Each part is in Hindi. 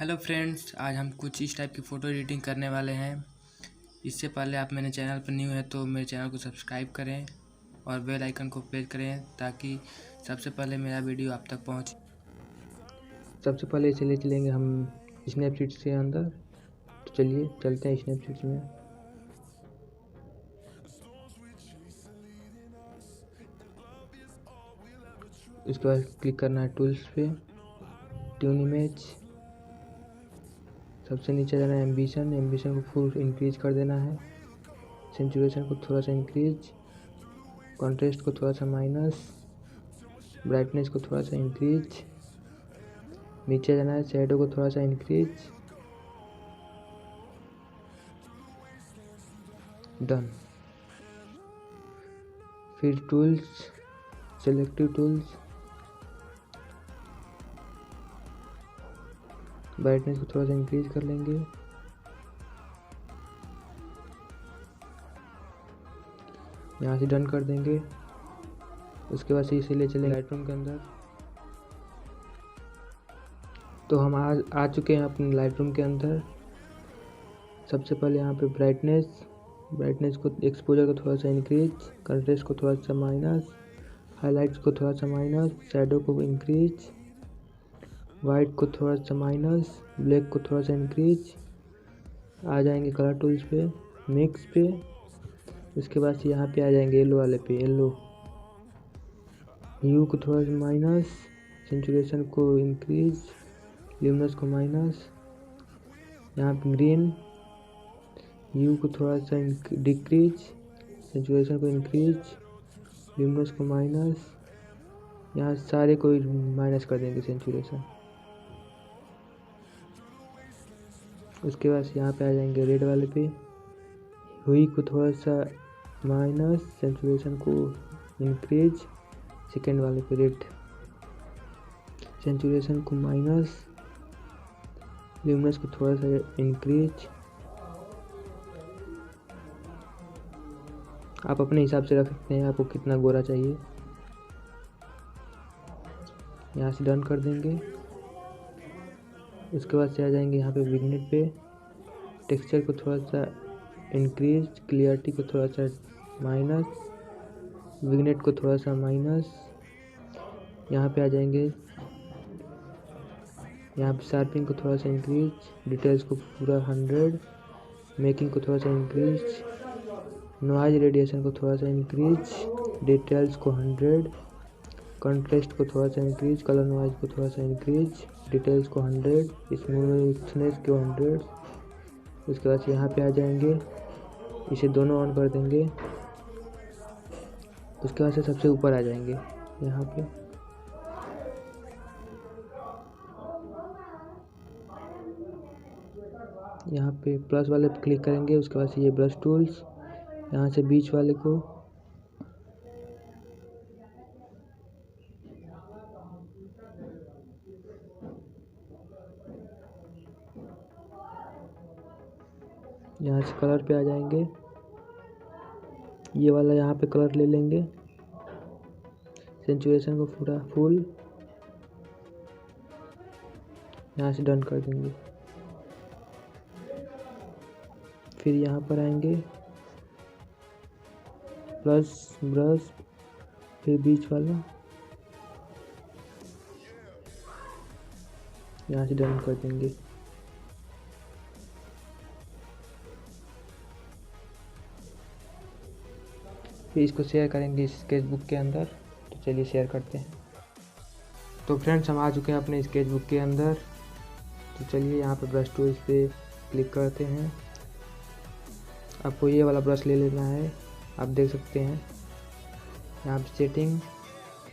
हेलो फ्रेंड्स, आज हम कुछ इस टाइप की फ़ोटो एडिटिंग करने वाले हैं। इससे पहले आप मेरे चैनल पर न्यू है तो मेरे चैनल को सब्सक्राइब करें और बेल आइकन को प्रेस करें ताकि सबसे पहले मेरा वीडियो आप तक पहुंचे। सबसे पहले इसे ले चलेंगे हम स्नैपसीड से अंदर। तो चलिए चलते हैं स्नैपसीड में। इसके बाद क्लिक करना है टूल्स पे, ट्यून इमेज। सबसे नीचे जाना है एम्बिशन को फुल इंक्रीज कर देना है। सेंचुरेशन को थोड़ा सा इंक्रीज, कॉन्ट्रास्ट को थोड़ा सा माइनस, ब्राइटनेस को थोड़ा सा इंक्रीज। नीचे जाना है शैडो को थोड़ा सा इंक्रीज, डन। फिर टूल्स, सेलेक्टिव टूल्स, ब्राइटनेस को थोड़ा सा इंक्रीज कर लेंगे। यहाँ से डन कर देंगे। उसके बाद से इसे ले चलेंगे लाइटरूम के अंदर। तो हम आ चुके हैं अपने लाइटरूम के अंदर। सबसे पहले यहाँ पे ब्राइटनेस को, एक्सपोजर को थोड़ा सा इंक्रीज, कंट्रास्ट को थोड़ा सा माइनस, हाइलाइट्स को थोड़ा सा माइनस, शैडो को इंक्रीज, वाइट को थोड़ा सा माइनस, ब्लैक को थोड़ा सा इंक्रीज। आ जाएंगे कलर टूल्स पे, मिक्स पे। उसके बाद से यहाँ पे आ जाएंगे येलो वाले पे, येलो ह्यू को थोड़ा सा माइनस, सेंचुरेशन को इंक्रीज, ल्यूमिनस को माइनस। यहाँ पे ग्रीन, ह्यू को थोड़ा सा डिक्रीज, सेंचुरेशन को इंक्रीज, ल्यूमिनस को माइनस। यहाँ सारे को माइनस कर देंगे सेंचुरेशन। उसके बाद से यहाँ पे आ जाएंगे रेड वाले पे, ह्यू को थोड़ा सा माइनस, सेंचुरेशन को इंक्रीज। सेकेंड वाले पे रेड, सेंचुरेशन को माइनस, ल्यूमिनस को थोड़ा सा इंक्रीज। आप अपने हिसाब से रख सकते हैं, आपको कितना गोरा चाहिए। यहाँ से डन कर देंगे। उसके बाद से आ जाएंगे यहाँ पे विग्नेट पे, टेक्सचर को थोड़ा सा इंक्रीज, क्लियरिटी को थोड़ा सा माइनस, विग्नेट को थोड़ा सा माइनस। यहाँ पे आ जाएंगे, यहाँ पे शार्पिंग को थोड़ा सा इंक्रीज, डिटेल्स को पूरा 100, मेकिंग को थोड़ा सा इंक्रीज, नॉइज रेडिएशन को थोड़ा सा इंक्रीज, डिटेल्स को 100, कंट्रास्ट को थोड़ा सा इंक्रीज, कलर नॉइज को थोड़ा सा इंक्रीज, डिटेल्स को 100, स्मूथनेस को 100। उसके बाद यहाँ पे आ जाएंगे, इसे दोनों ऑन कर देंगे। उसके बाद से सबसे ऊपर आ जाएंगे यहाँ पे, यहाँ पे प्लस वाले पे क्लिक करेंगे। उसके बाद से ये ब्रश टूल्स, यहाँ से बीच वाले को यहाँ से कलर पे आ जाएंगे। ये वाला यहाँ पे कलर ले लेंगे, सेंचुरेशन को पूरा फुल, यहाँ से डन कर देंगे। फिर यहाँ पर आएंगे प्लस ब्रश, फिर बीच वाला, यहाँ से डन कर देंगे। फिर इसको शेयर करेंगे स्केचबुक के अंदर। तो चलिए शेयर करते हैं। तो फ्रेंड्स, हम आ चुके हैं अपने स्केचबुक के अंदर। तो चलिए यहाँ पे ब्रश टूल्स पे क्लिक करते हैं। आपको ये वाला ब्रश ले लेना है, आप देख सकते हैं। यहाँ पे सेटिंग,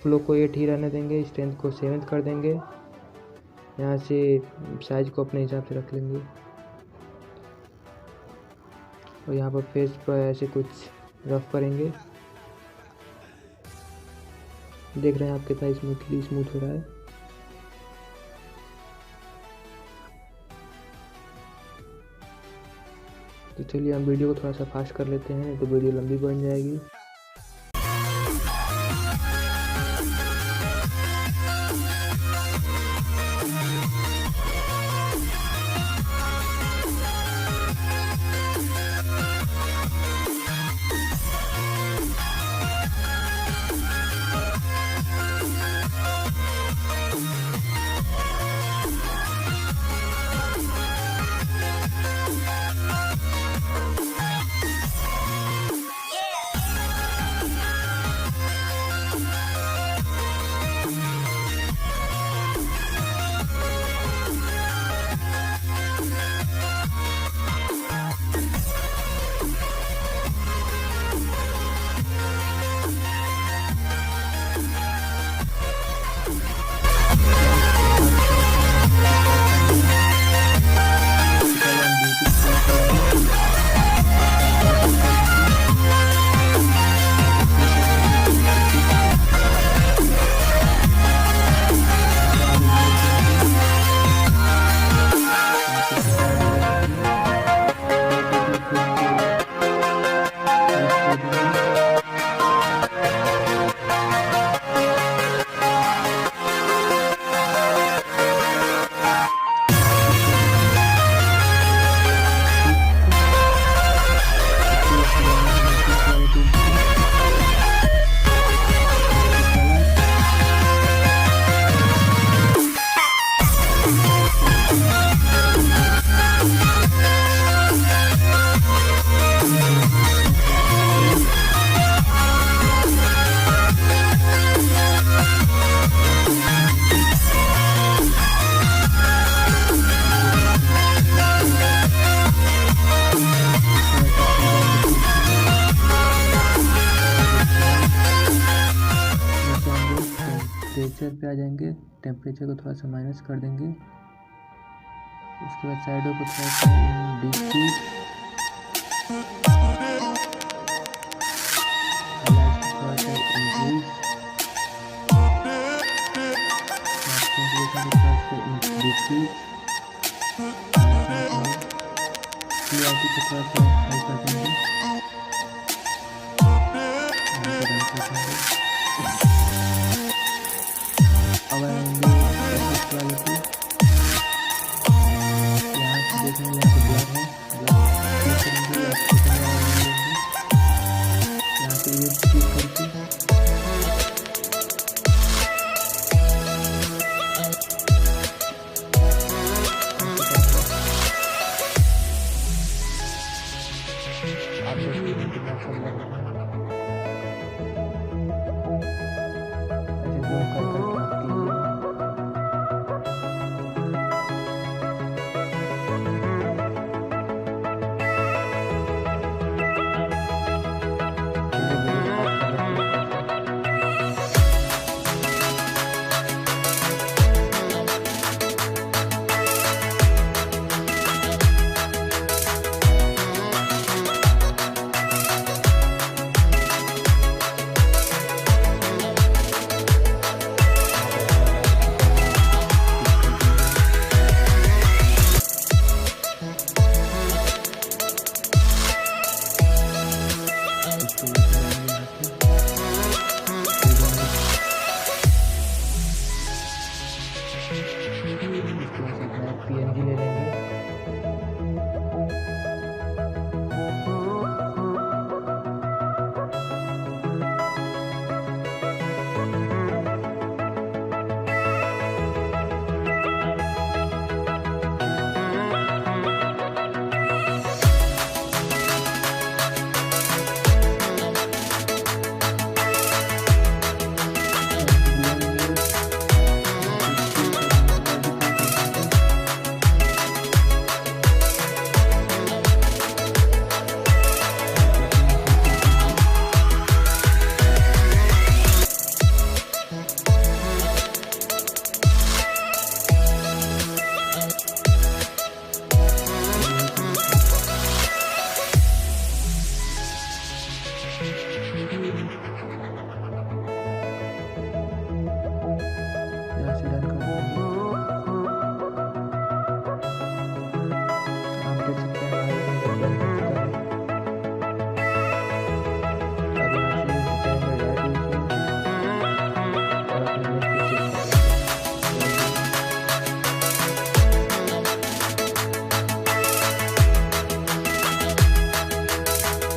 फ्लो को 8 ही रहने देंगे, स्ट्रेंथ को 7 कर देंगे। यहाँ से साइज को अपने हिसाब से रख लेंगे। और यहाँ पर फेस पर ऐसे कुछ रफ करेंगे। देख रहे हैं आप कितना स्मूथ हो रहा है। तो चलिए हम वीडियो को थोड़ा सा फास्ट कर लेते हैं, तो वीडियो लंबी बन जाएगी। पे आ जाएंगे, टेम्परेचर को थोड़ा सा माइनस कर देंगे। उसके बाद साइडों को थोड़ा सा डिक्रीज, हाईलाइट्स को थोड़ा सा इंक्रीज, कंसंट्रेशन को थोड़ा सा डिक्रीज, क्लियरिटी को थोड़ा सा हाई कर देंगे।